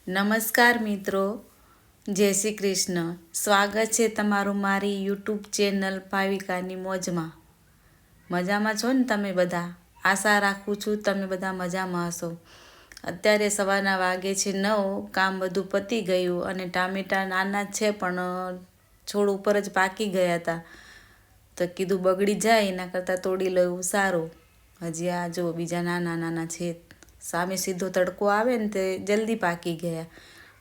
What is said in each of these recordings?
નમસ્કાર મિત્રો, જય શ્રી કૃષ્ણ. સ્વાગત છે તમારું મારી યુટ્યુબ ચેનલ ભાવિકાની મોજમાં. મજામાં છો ને તમે બધા? આશા રાખું છું તમે બધા મજામાં હશો. અત્યારે સવારના વાગે છે 9, કામ બધું પતી ગયું અને ટામેટા નાના જ છે પણ છોડ ઉપર જ પાકી ગયા હતા. તો કીધું બગડી જાય એના કરતાં તોડી લેવું સારું. હજી આ જો બીજા નાના નાના છે. સામે સીધો તડકો આવે ને તે જલ્દી પાકી ગયા.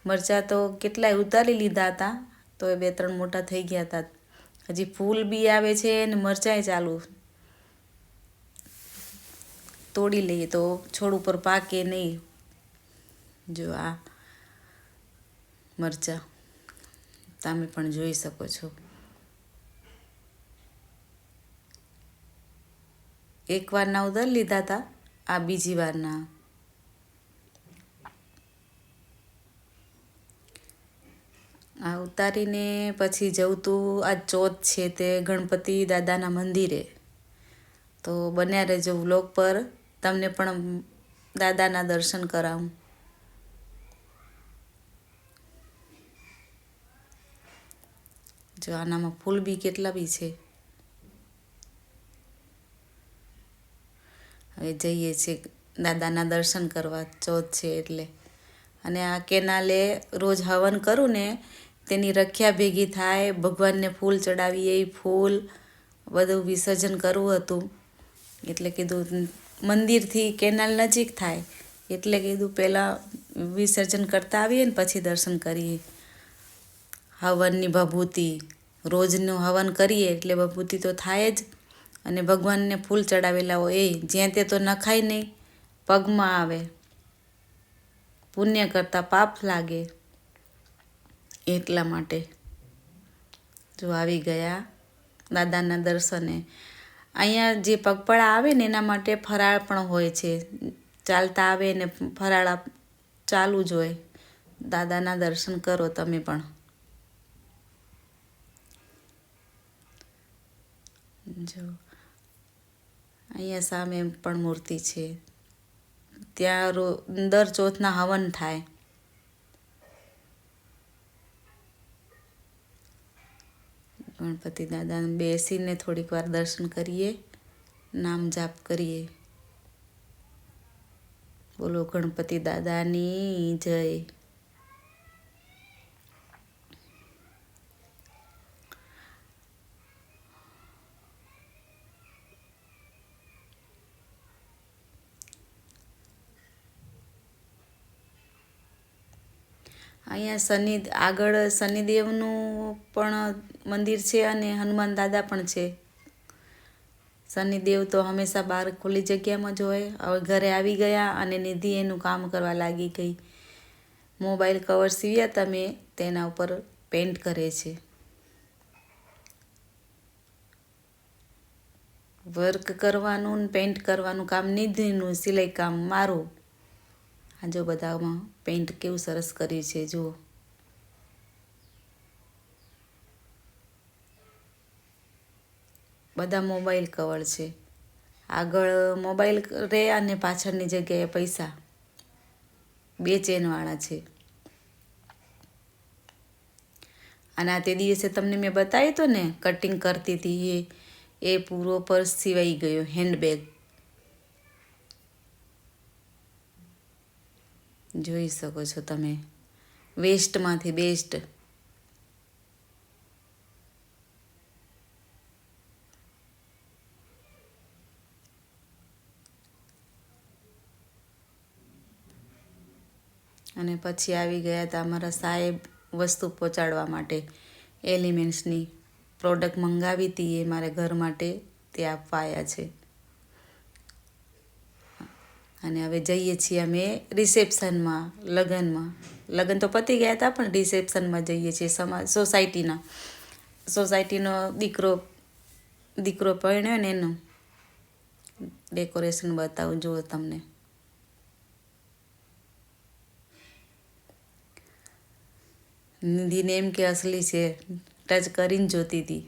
મરચાં તો કેટલાય ઉતારી લીધા હતા તો એ 2-3 મોટા થઈ ગયા હતા. હજી ફૂલ બી આવે છે ને મરચાંય ચાલુ. તોડી લઈએ તો છોડ ઉપર પાકે નહીં. જો આ મરચાં તમે પણ જોઈ શકો છો. એક વારના ઉતારી લીધા હતા, આ બીજી વારના. આ ઉતારીને પછી જવું તું, આ ચોથ છે તે ગણપતિ દાદાના મંદિરે. તો બન્યા રહેજો વ્લોગ પર, તમને પણ દાદાના દર્શન કરાવું. જો આનામાં ફૂલ બી કેટલા બી છે. હવે જઈએ છીએ દાદાના દર્શન કરવા, ચોથ છે એટલે. અને આ કેનાલે રોજ હવન કરું ને તેની રખ્યા ભેગી થાય, ભગવાનને ફૂલ ચડાવીએ, ફૂલ બધું વિસર્જન કરવું હતું. એટલે કીધું મંદિરથી કેનાલ નજીક થાય એટલે કીધું પહેલાં વિસર્જન કરતા આવીએ ને પછી દર્શન કરીએ. હવનની ભભૂતિ રોજનું હવન કરીએ એટલે ભભૂતિ તો થાય જ. અને ભગવાનને ફૂલ ચડાવેલા હોય એ જ્યાં તે તો નખાય નહીં, પગમાં આવે, પુણ્ય કરતાં પાપ લાગે. એટલા માટે જો આવી ગયા દાદાના દર્શને. અહીંયા જે પગપાળા આવે ને એના માટે ફરાળ પણ હોય છે. ચાલતા આવે ને ફરાળ ચાલુ જ હોય. દાદાના દર્શન કરો તમે પણ. જો અહીંયા સામે પણ મૂર્તિ છે. ત્યાં દર ચોથના હવન થાય. ગણપતિ દાદાને બેસીને થોડીક વાર દર્શન કરીએ, નામ જાપ કરીએ. બોલો ગણપતિ દાદાની જય. અહીંયા આગળ શનિદેવનું પણ મંદિર છે અને હનુમાન દાદા પણ છે. શનિદેવ તો હંમેશા બહાર ખુલ્લી જગ્યામાં જ હોય. હવે ઘરે આવી ગયા અને નિધિ એનું કામ કરવા લાગી ગઈ. મોબાઈલ કવર સીવ્યા તમે તેના ઉપર પેન્ટ કરે છે. વર્ક કરવાનું ને પેન્ટ કરવાનું કામ નિધિનું, સિલાઈ કામ મારું. આ જો બધામાં પેન્ટ કેવું સરસ કર્યું છે જુઓ. બધા મોબાઈલ કવર છે. આગળ મોબાઈલ રહે અને પાછળની જગ્યાએ પૈસા. 2 ચેનવાળા છે. અને આ તે દિવસે તમને મેં બતાવ્યું હતું ને કટિંગ કરતી હતી એ પૂરો પર્સ સિવાઈ ગયો, હેન્ડબેગ. જોઈ શકો છો તમે. વેસ્ટમાંથી બેસ્ટ. અને પછી આવી ગયા હતા અમારા સાહેબ વસ્તુ પહોંચાડવા માટે. એલિમેન્ટ્સની પ્રોડક્ટ મંગાવી હતી એ મારા ઘર માટે, તે આપવા આવ્યા છે. અને હવે જઈએ છીએ અમે રિસેપ્શનમાં, લગ્નમાં. લગ્ન તો પતી ગયા હતા પણ રિસેપ્શનમાં જઈએ છીએ. સોસાયટીનો દીકરો પરણ્યો ને એનું ડેકોરેશન બતાવું જુઓ તમને. નિધિને એમ કે અસલી છે, ટચ કરીને જોતી હતી.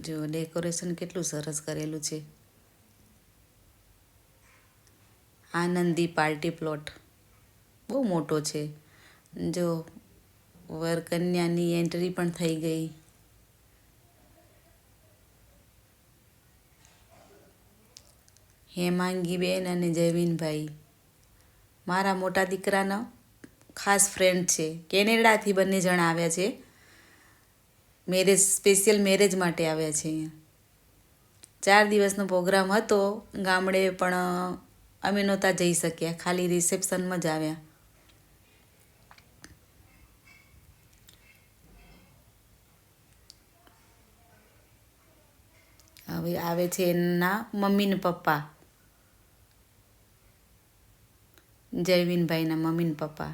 જો ડેકોરેશન કેટલું સરસ કરેલું છે. આનંદી પાર્ટી પ્લોટ બહુ મોટો છે. જો વર કન્યાની એન્ટ્રી પણ થઈ ગઈ. હેમાંગીબેન અને જયવીનભાઈ મારા મોટા દીકરાના ખાસ ફ્રેન્ડ છે. કેનેડાથી બંને જણ આવ્યા છે. મેરેજ સ્પેશિયલ મેરેજ માટે આવ્યા છે. 4 દિવસનો પ્રોગ્રામ હતો ગામડે, પણ અમે નહોતા જઈ શક્યા, ખાલી રિસેપ્શનમાં જ આવ્યા. હવે આવે છે એના મમ્મી ને પપ્પા, જયવીનભાઈના મમ્મી ને પપ્પા.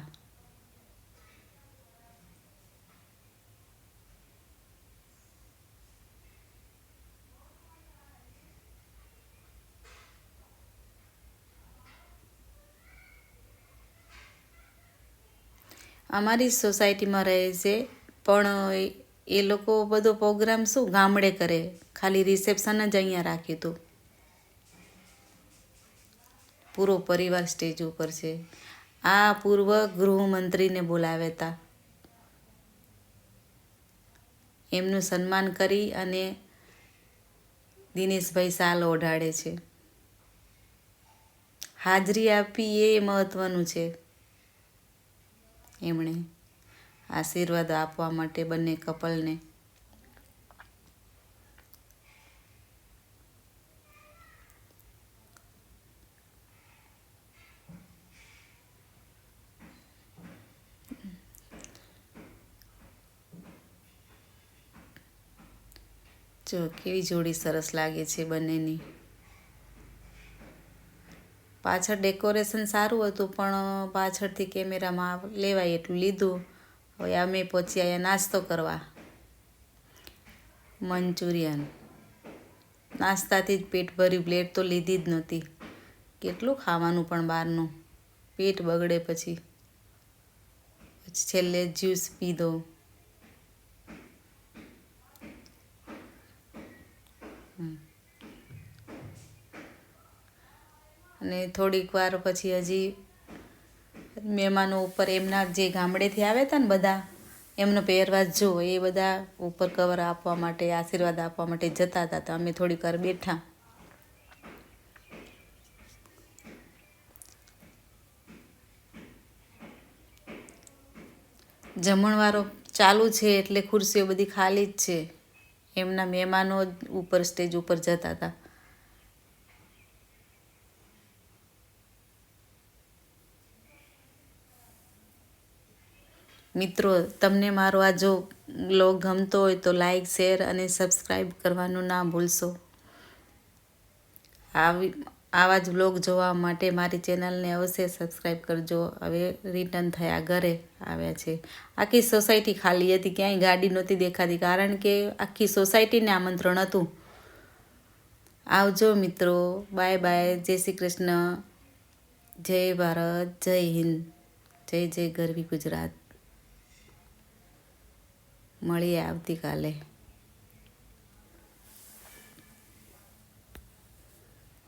અમારી સોસાયટીમાં રહે છે, પણ એ લોકો બધો પ્રોગ્રામ શું ગામડે કરે, ખાલી રિસેપ્શન જ અહીંયા રાખ્યું હતું. પૂરો પરિવાર સ્ટેજ ઉપર છે. આ પૂર્વ ગૃહમંત્રીને બોલાવ્યા હતા. એમનું સન્માન કરી અને દિનેશભાઈ શાલ ઓઢાડે છે. હાજરી આપી એ મહત્વનું છે. એમણે આશીર્વાદ આપવા માટે બંને કપલને. જો કેવી જોડી સરસ લાગે છે બંનેની. પાછળ ડેકોરેશન સારું હતું, પણ પાછળથી કેમેરામાં લેવાય એટલું લીધું. હવે અમે પહોંચી આવ્યા નાસ્તો કરવા. મંચુરિયન નાસ્તાથી જ પેટ ભર્યું, પ્લેટ તો લીધી જ નહોતી. કેટલું ખાવાનું પણ બહારનું, પેટ બગડે પછી છેલ્લે જ્યુસ પીધો. અને થોડીક વાર પછી હજી મહેમાનો ઉપર, એમના જે ગામડેથી આવ્યા હતા ને બધા, એમનો પહેરવાજ જો, એ બધા ઉપર કવર આપવા માટે, આશીર્વાદ આપવા માટે જતા હતા. તો અમે થોડીક વાર બેઠા. જમણવારો ચાલુ છે એટલે ખુરશીઓ બધી ખાલી જ છે. એમના મહેમાનો ઉપર સ્ટેજ ઉપર જતા હતા. મિત્રો, તમને મારો આ જો બ્લોગ ગમતો હોય તો લાઈક, શેર અને સબસ્ક્રાઈબ કરવાનું ના ભૂલશો. આવા જ બ્લોગ જોવા માટે મારી ચેનલને અવશ્ય સબસ્ક્રાઈબ કરજો. હવે રિટર્ન થયા, ઘરે આવ્યા છે. આખી સોસાયટી ખાલી હતી, ક્યાંય ગાડી નહોતી દેખાતી, કારણ કે આખી સોસાયટીને આમંત્રણ હતું. આવજો મિત્રો, બાય બાય, જય શ્રી કૃષ્ણ, જય ભારત, જય હિન્દ, જય જય ગરવી ગુજરાત. મળીએ આવતીકાલે.